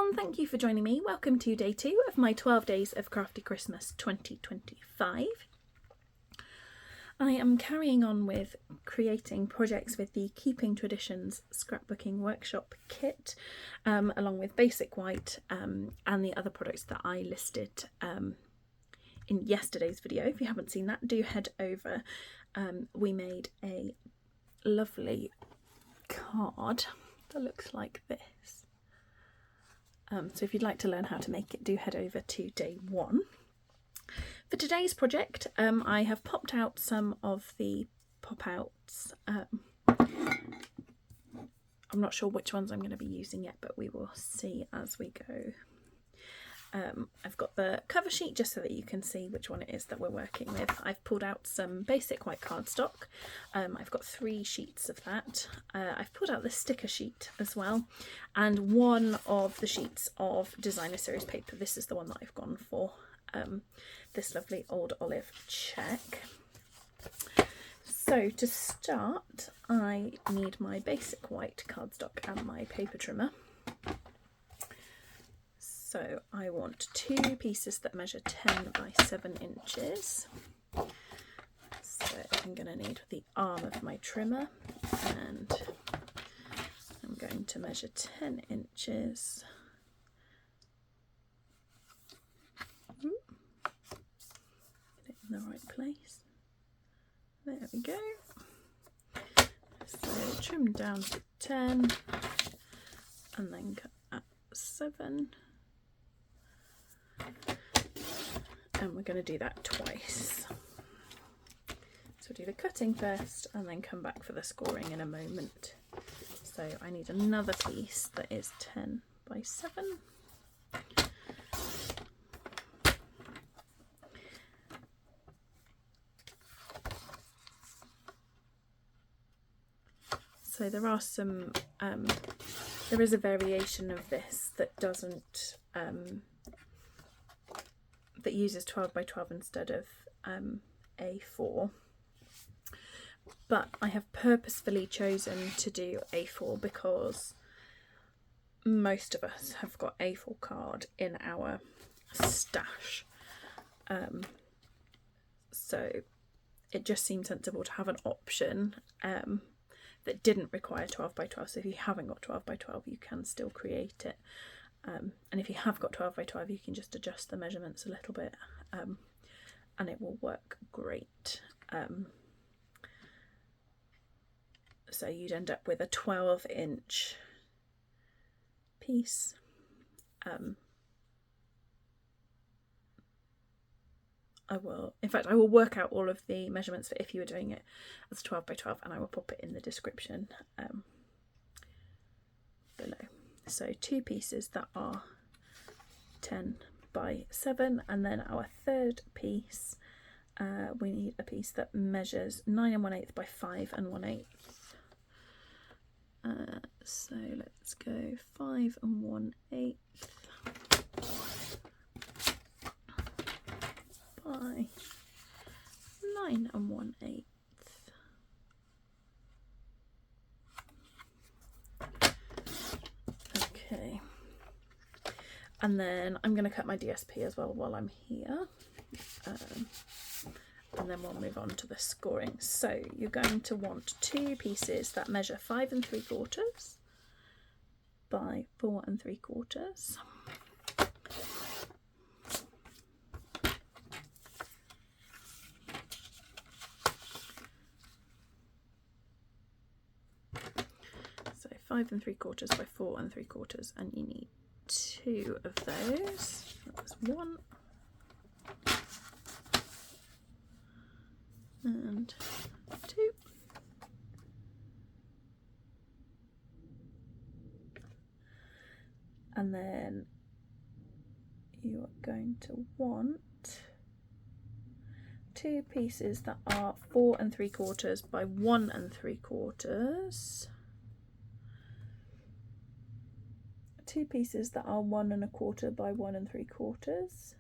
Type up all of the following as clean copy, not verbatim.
everyone, thank you for joining me. Welcome to day 2 of my 12 Days of Crafty Christmas 2025. I am carrying on with creating projects with the Keeping Traditions Scrapbooking Workshop kit, along with Basic White and the other products that I listed in yesterday's video. If you haven't seen that, do head over. We made a lovely card that looks like this. So if you'd like to learn how to make it, do head over to day 1. For today's project, I have popped out some of the pop-outs. I'm not sure which ones I'm going to be using yet, but we will see as we go. I've got the cover sheet just so that you can see which one it is that we're working with. I've pulled out some basic white cardstock. I've got 3 sheets of that. I've pulled out the sticker sheet as well, and one of the sheets of designer series paper. This is the one that I've gone for, this lovely old olive check. So to start, I need my basic white cardstock and my paper trimmer. So I want 2 pieces that measure 10 by 7 inches. So I'm going to need the arm of my trimmer, and I'm going to measure 10 inches. Get it in the right place. There we go. So trim down to 10 and then cut at 7. And we're going to do that twice. So we'll do the cutting first and then come back for the scoring in a moment. So I need another piece that is 10 by 7. So there are some, there is a variation of this that doesn't, that uses 12 by 12 instead of A4, but I have purposefully chosen to do A4 because most of us have got A4 card in our stash, so it just seemed sensible to have an option that didn't require 12 by 12. So if you haven't got 12 by 12, you can still create it. And if you have got 12 by 12, you can just adjust the measurements a little bit, and it will work great. So you'd end up with a 12-inch piece. I will work out all of the measurements for if you were doing it as 12 by 12, and I will pop it in the description below. So 2 pieces that are 10 by 7, and then our third piece, we need a piece that measures 9 1/8 by 5 1/8. So let's go 5 1/8 by 9 1/8. Okay, and then I'm going to cut my DSP as well while I'm here, and then we'll move on to the scoring. So you're going to want 2 pieces that measure 5 3/4 by 4 3/4. So 5 3/4 by 4 3/4, and you need 2 of those. That was 1 and 2. And then you are going to want 2 pieces that are 4 3/4 by 1 3/4. 2 pieces that are 1 1/4 by 1 3/4.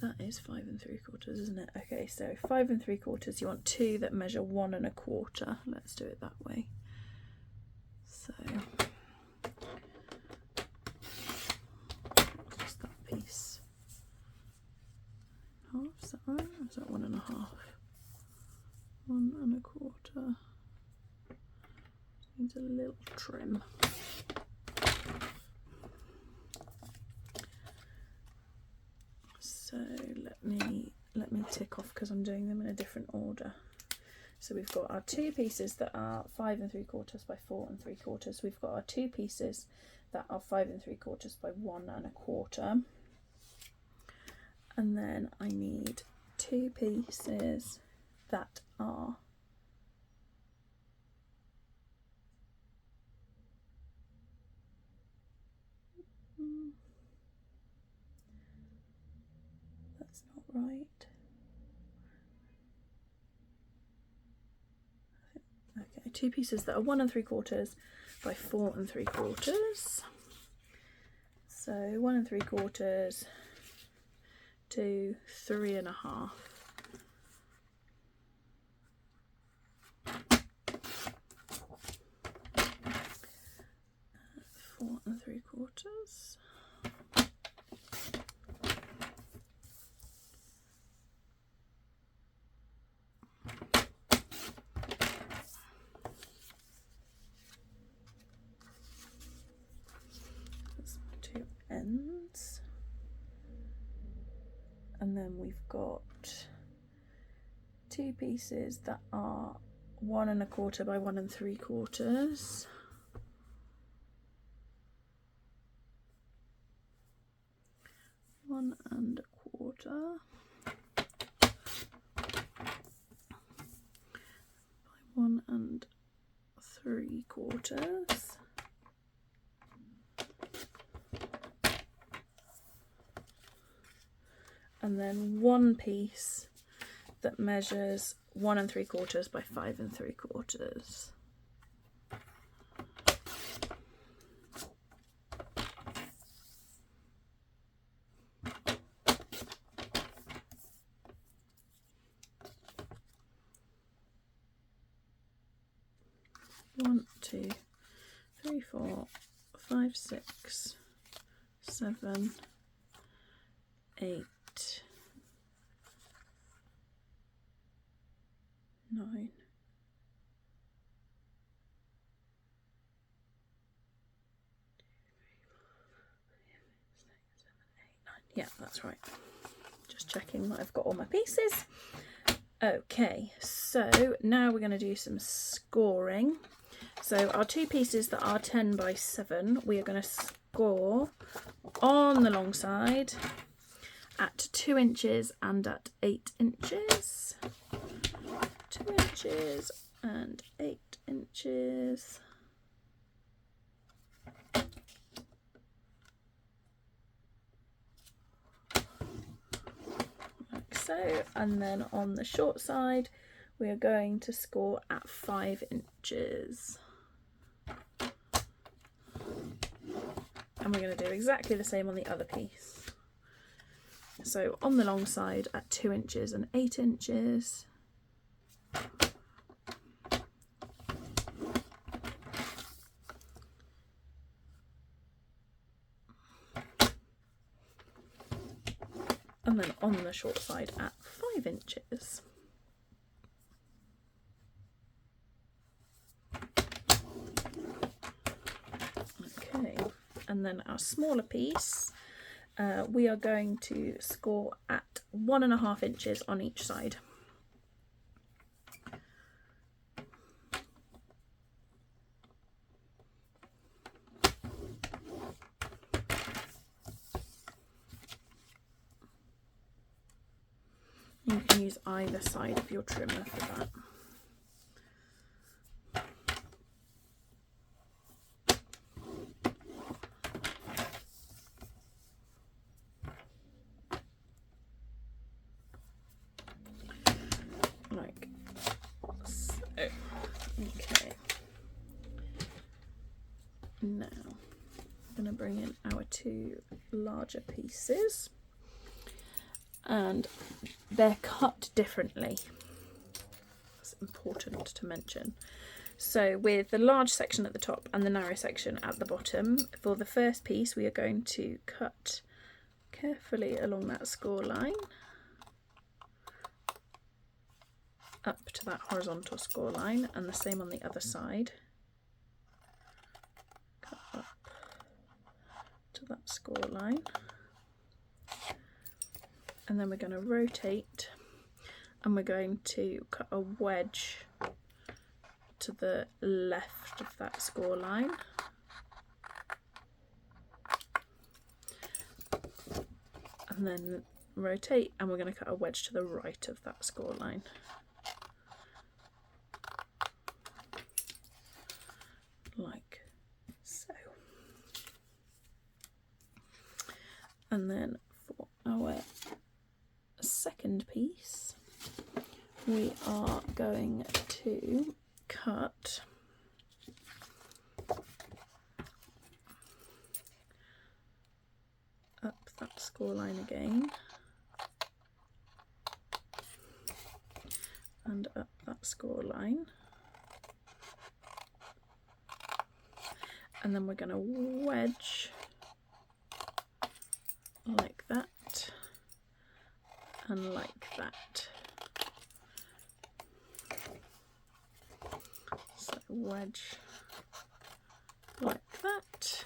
That is 5 3/4, isn't it? Okay, so 5 3/4, you want 2 that measure 1 1/4. Let's do it that way. So quarter. Needs a little trim. So let me tick off because I'm doing them in a different order. So we've got our two pieces that are 5 3/4 by 4 3/4. We've got our two pieces that are 5 3/4 by 1 1/4. And then I need two pieces that are that's not right. Okay, two pieces that are 1 3/4 by 4 3/4. So 1 3/4 to 3 1/2. Four and 3/4. That's two ends. And then we've got two pieces that are 1 1/4 by 1 3/4. One and a quarter by 1 3/4. And then one piece that measures 1 3/4 by 5 3/4. One, 2, 3, 4, 5, 6, 7, 8, 9. Yeah, that's right. Just checking that I've got all my pieces. Okay, so now we're going to do some scoring. So our two pieces that are 10 by 7, we are going to score on the long side at 2 inches and at 8 inches. 2 inches and 8 inches. Like so. And then on the short side, we are going to score at 5 inches. And we're going to do exactly the same on the other piece. So on the long side at 2 inches and 8 inches. And then on the short side at 5 inches. Okay, and then our smaller piece, we are going to score at 1.5 inches on each side. You can use either side of your trimmer for that. Like so. Okay. Now I'm going to bring in our two larger pieces. And they're cut differently. It's important to mention. So with the large section at the top and the narrow section at the bottom, for the first piece we are going to cut carefully along that score line. up to that horizontal score line, and the same on the other side. Cut up to that score line, and then we're going to rotate, and we're going to cut a wedge to the left of that score line. And then rotate, and we're going to cut a wedge to the right of that score line. Like so. And then for our second piece, we are going to cut up that score line again, and up that score line, and then we're going to wedge like that and like that. So wedge like that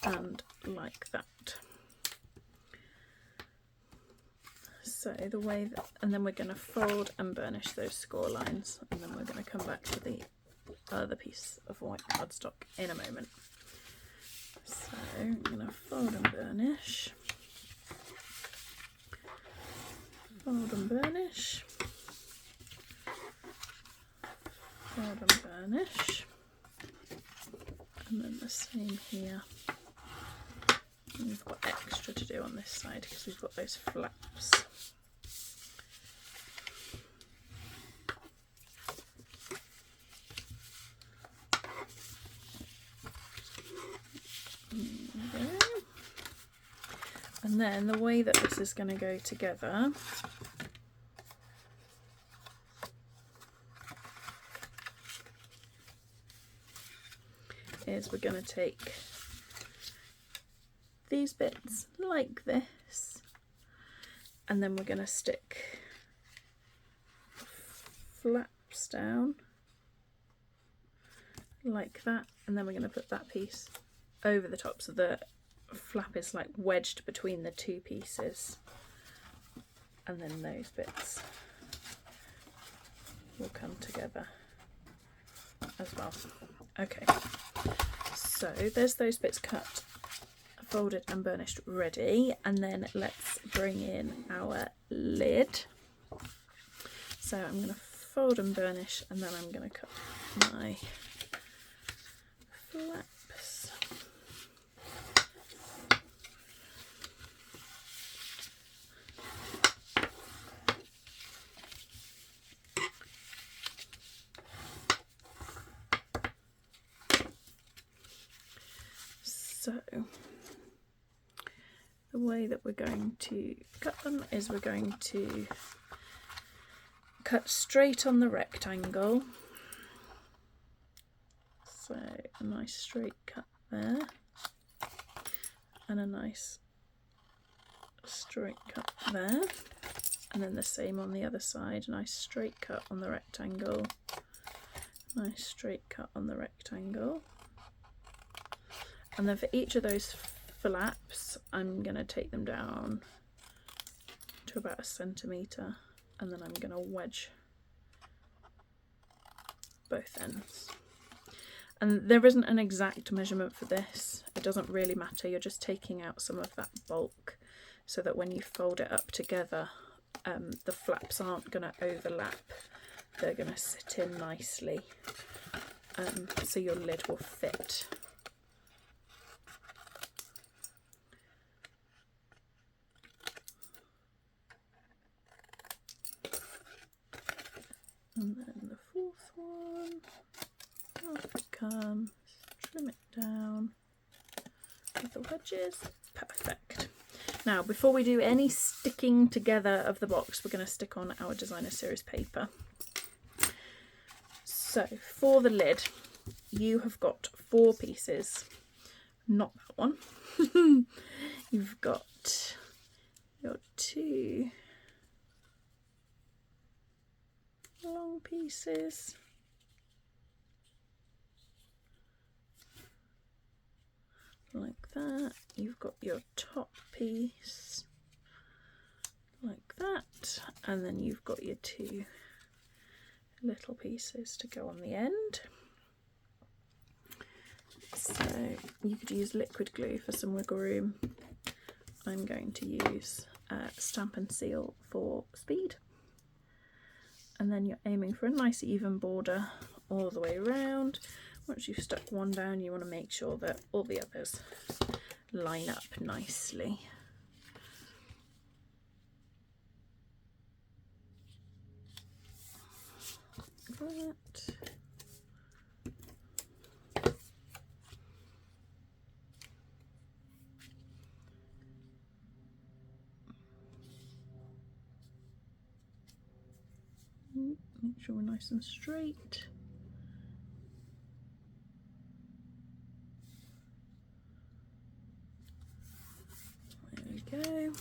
and like that. So the way that, and then we're going to fold and burnish those score lines, and then we're going to come back to the other piece of white cardstock in a moment. So I'm going to fold and burnish, fold and burnish, fold and burnish, and then the same here. And we've got extra to do on this side because we've got those flaps. And then the way that this is going to go together is we're going to take these bits like this, and then we're going to stick flaps down like that, and then we're going to put that piece over the top so the flap is like wedged between the two pieces, and then those bits will come together as well. Okay, so there's those bits cut, folded and burnished ready, and then let's bring in our lid. So I'm going to fold and burnish, and then I'm going to cut my flaps. So the way that we're going to cut them is we're going to cut straight on the rectangle. So a nice straight cut there, and a nice straight cut there, and then the same on the other side, a nice straight cut on the rectangle, nice straight cut on the rectangle. And then for each of those flaps, I'm going to take them down to about 1 centimetre, and then I'm going to wedge both ends. And there isn't an exact measurement for this, it doesn't really matter, you're just taking out some of that bulk so that when you fold it up together, the flaps aren't going to overlap, they're going to sit in nicely, so your lid will fit. And then the fourth one, off it comes, trim it down with the wedges. Perfect. Now, before we do any sticking together of the box, we're going to stick on our designer series paper. So for the lid, you have got 4 pieces, not that one. You've got your 2 long pieces. Like that. You've got your top piece like that, and then you've got your 2 little pieces to go on the end. So you could use liquid glue for some wiggle room. I'm going to use Stampin' Seal for speed. And then you're aiming for a nice even border all the way around. Once you've stuck one down, you want to make sure that all the others line up nicely. That. Make sure we're nice and straight. There we go.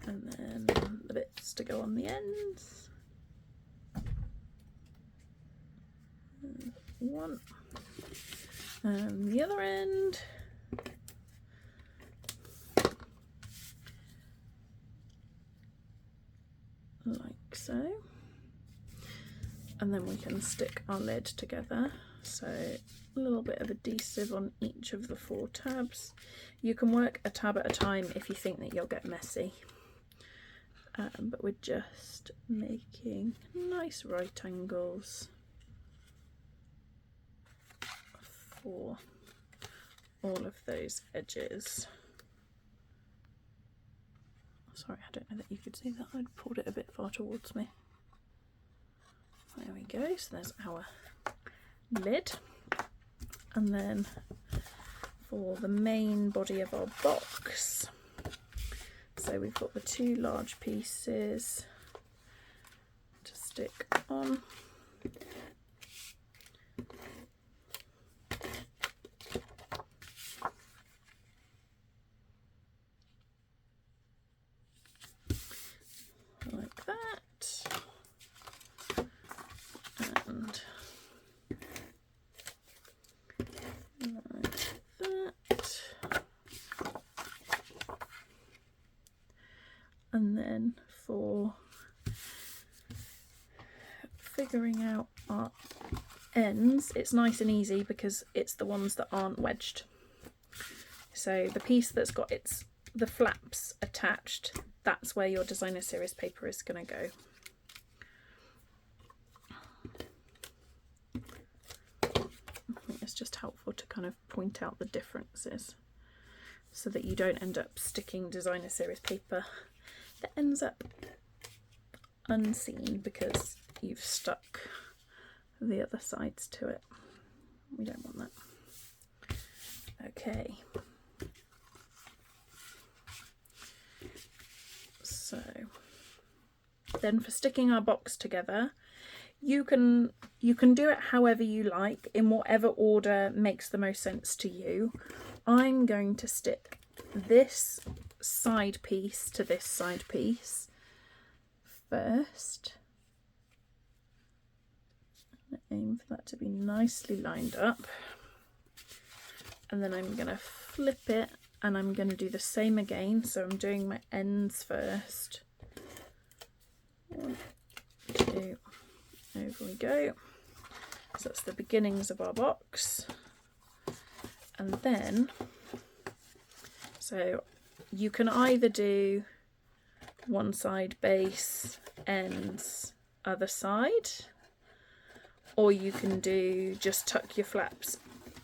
And then the bits to go on the ends. One. And the other end. Like so. And then we can stick our lid together. So a little bit of adhesive on each of the 4 tabs. You can work a tab at a time if you think that you'll get messy. But we're just making nice right angles for all of those edges. Sorry, I don't know that you could see that. I'd pulled it a bit far towards me. There we go, so there's our lid. And then for the main body of our box, so we've got the 2 large pieces to stick on. Like that. And like that. And then for figuring out our ends, it's nice and easy because it's the ones that aren't wedged. So the piece that's got the flaps attached, that's where your designer series paper is going to go. I think it's just helpful to kind of point out the differences so that you don't end up sticking designer series paper that ends up unseen because you've stuck the other sides to it. We don't want that. Okay. So then for sticking our box together, you can do it however you like, in whatever order makes the most sense to you. I'm going to stick this side piece to this side piece first. Aim for that to be nicely lined up. And then I'm going to flip it and I'm going to do the same again. So I'm doing my ends first. 1, 2, over we go. So that's the beginnings of our box. And then, so you can either do one side base, ends, other side, or you can do just tuck your flaps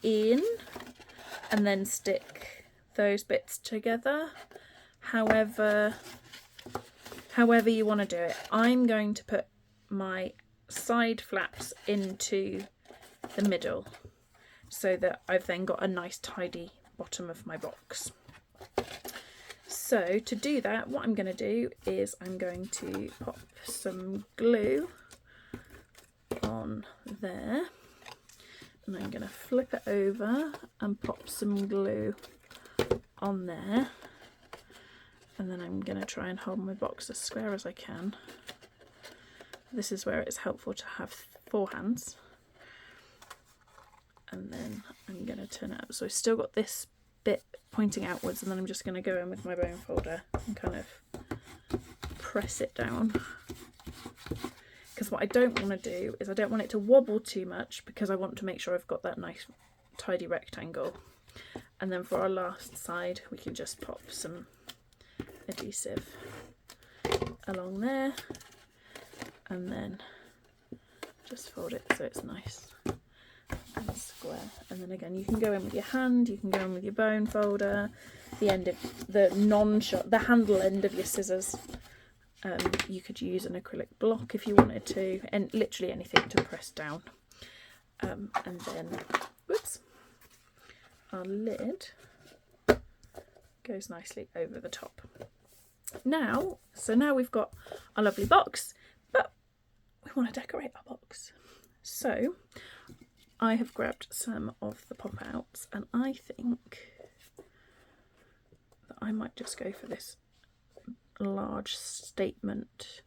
in and then stick those bits together. However you want to do it. I'm going to put my side flaps into the middle so that I've then got a nice tidy bottom of my box. So to do that, what I'm going to do is I'm going to pop some glue on there, and I'm going to flip it over and pop some glue on there, And then I'm going to try and hold my box as square as I can. This is where it's helpful to have 4 hands. And then I'm going to turn it up. So I've still got this bit pointing outwards, and then I'm just going to go in with my bone folder and kind of press it down. Because what I don't want to do is I don't want it to wobble too much, because I want to make sure I've got that nice tidy rectangle. And then for our last side we can just pop some adhesive along there and then just fold it so it's nice and square. And then again, you can go in with your hand, you can go in with your bone folder, the end of the the handle end of your scissors. You could use an acrylic block if you wanted to, and literally anything to press down. And then, whoops, our lid goes nicely over the top. Now we've got our lovely box, but we want to decorate our box. So I have grabbed some of the pop outs, and I think that I might just go for this large statement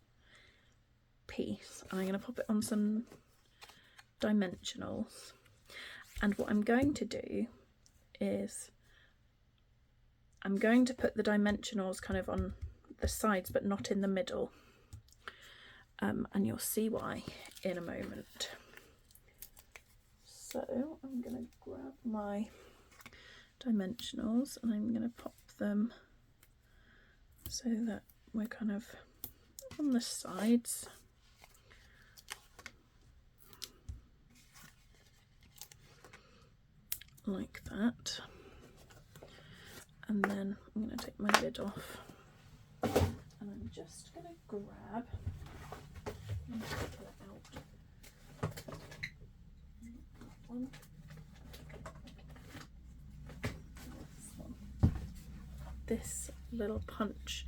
piece, and I'm going to pop it on some dimensionals. And what I'm going to do is I'm going to put the dimensionals kind of on the sides but not in the middle, and you'll see why in a moment. So I'm going to grab my dimensionals and I'm going to pop them so that we're kind of on the sides. Like that. And then I'm going to take my lid off and I'm just going to grab and pull it out. This little punch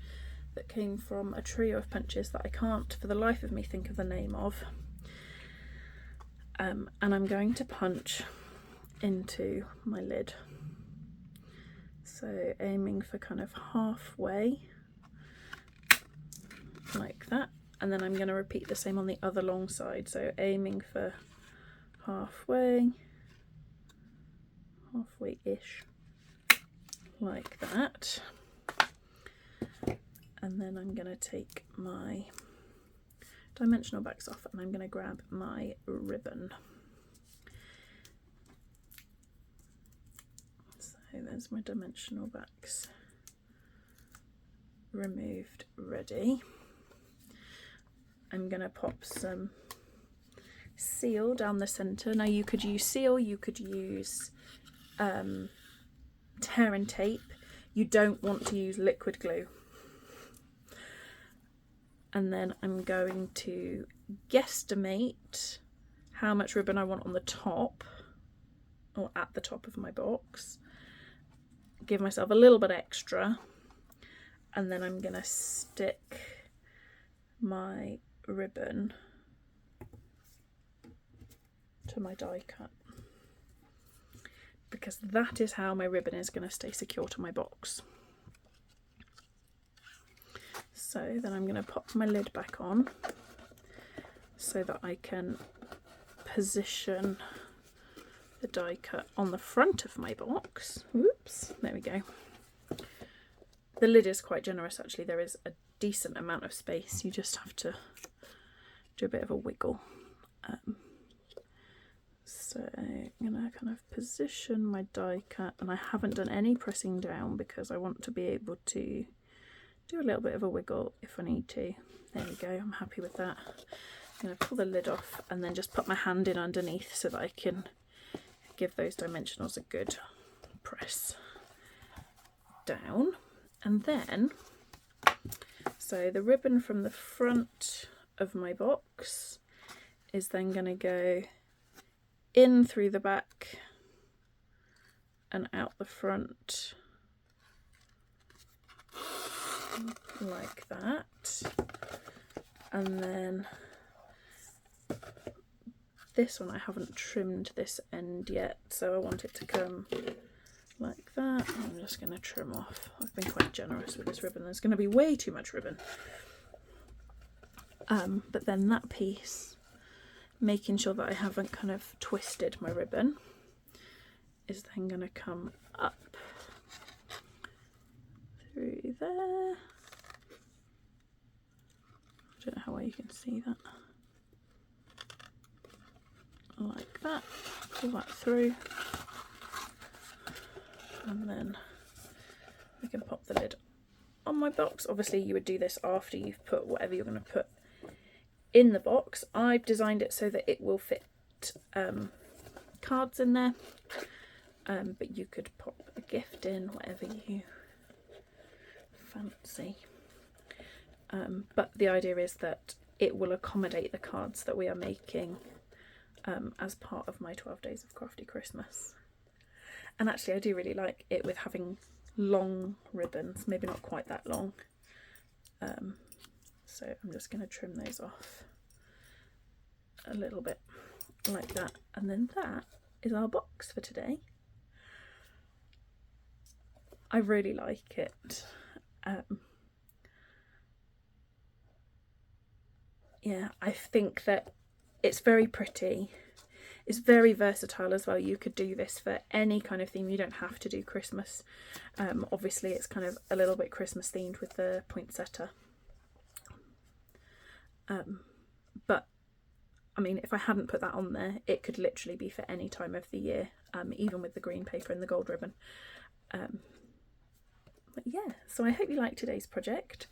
that came from a trio of punches that I can't for the life of me think of the name of. And I'm going to punch into my lid. So aiming for kind of halfway, like that. And then I'm going to repeat the same on the other long side. So aiming for halfway-ish, like that. And then I'm going to take my dimensional backs off and I'm going to grab my ribbon. So there's my dimensional backs removed, ready. I'm going to pop some seal down the centre. Now you could use seal, you could use tear and tape. You don't want to use liquid glue. And then I'm going to guesstimate how much ribbon I want on the top, or at the top of my box. Give myself a little bit extra, and then I'm going to stick my ribbon to my die cut, because that is how my ribbon is going to stay secure to my box. So then I'm going to pop my lid back on so that I can position the die cut on the front of my box. Oops, there we go. The lid is quite generous actually, there is a decent amount of space, you just have to do a bit of a wiggle. So I'm going to kind of position my die cut, and I haven't done any pressing down because I want to be able to do a little bit of a wiggle if I need to. There we go, I'm happy with that. I'm going to pull the lid off and then just put my hand in underneath so that I can give those dimensionals a good press down. And then, so the ribbon from the front of my box is then going to go in through the back and out the front, like that. And then this one I haven't trimmed this end yet, so I want it to come like that. I'm just going to trim off. I've been quite generous with this ribbon. There's going to be way too much ribbon. But then that piece, making sure that I haven't kind of twisted my ribbon, is then going to come up through there. I don't know how well you can see that. Like that. Pull that through. And then we can pop the lid on my box. Obviously you would do this after you've put whatever you're going to put in the box. I've designed it so that it will fit cards in there, but you could pop a gift in, whatever you fancy. But the idea is that it will accommodate the cards that we are making as part of my 12 Days of Crafty Christmas. And actually I do really like it with having long ribbons, maybe not quite that long. So I'm just going to trim those off a little bit like that. And then that is our box for today. I really like it. Yeah, I think that it's very pretty. It's very versatile as well. You could do this for any kind of theme. You don't have to do Christmas. Obviously it's kind of a little bit Christmas themed with the poinsettia. But I mean, if I hadn't put that on there, it could literally be for any time of the year, even with the green paper and the gold ribbon. But yeah, so I hope you liked today's project.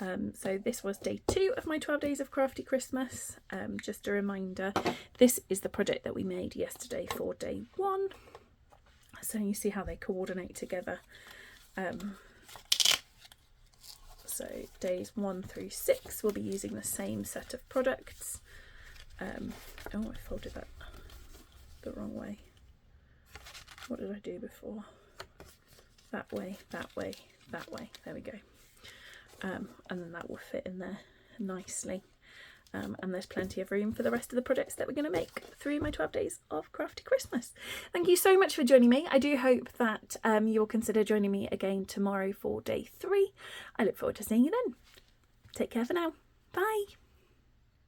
So this was day 2 of my 12 Days of Crafty Christmas. Just a reminder, this is the project that we made yesterday for day 1. So you see how they coordinate together. So days 1 through 6 we'll be using the same set of products. Oh, I folded that the wrong way. What did I do before? That way, that way, that way. There we go. And then that will fit in there nicely. And there's plenty of room for the rest of the projects that we're going to make through my 12 Days of Crafty Christmas. Thank you so much for joining me. I do hope that you'll consider joining me again tomorrow for day 3. I look forward to seeing you then. Take care for now. Bye.